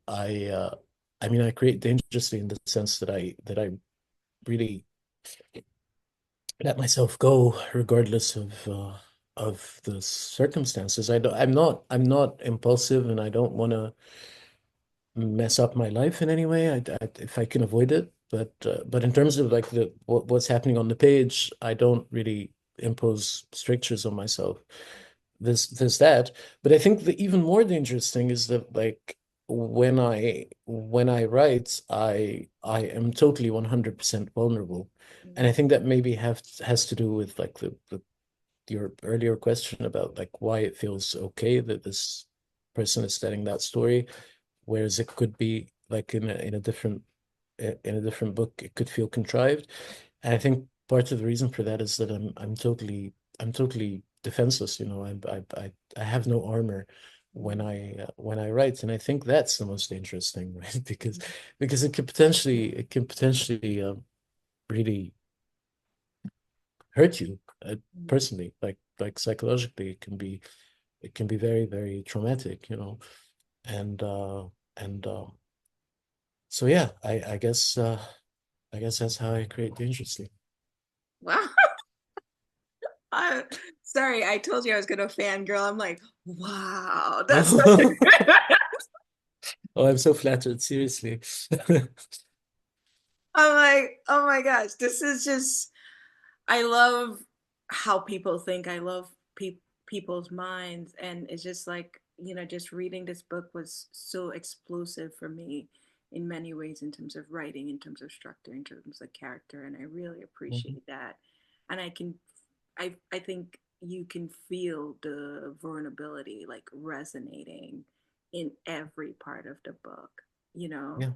so I mean, I create dangerously in the sense that I really let myself go regardless of the circumstances. I'm not impulsive, and I don't want to mess up my life in any way. If I can avoid it, but in terms of like what's happening on the page, I don't really impose strictures on myself. There's that, but I think the even more dangerous thing is that like when I write, I am totally 100% vulnerable, and I think that maybe have has to do with like the your earlier question about like why it feels okay that this person is telling that story, whereas it could be like in a different book, it could feel contrived. And I think part of the reason for that is that I'm totally defenseless. You know, I have no armor when I write, and I think that's the most dangerous thing, right? Because it can potentially really hurt you personally, like psychologically, it can be very traumatic, you know, and and so yeah, I guess that's how I create dangerously. Wow. I, sorry, I told you I was gonna fangirl. I'm like, wow, that's such a Oh, good. I'm so flattered, seriously. I'm like, oh my gosh, this is just. I love how people think. I love people's minds, and it's just like just reading this book was so explosive for me in many ways, in terms of writing, in terms of structure, in terms of character, and I really Mhm. appreciate that. And I think you can feel the vulnerability like resonating in every part of the book, you know. Yeah.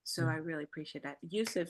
So Yeah. I really appreciate that. Yusuf,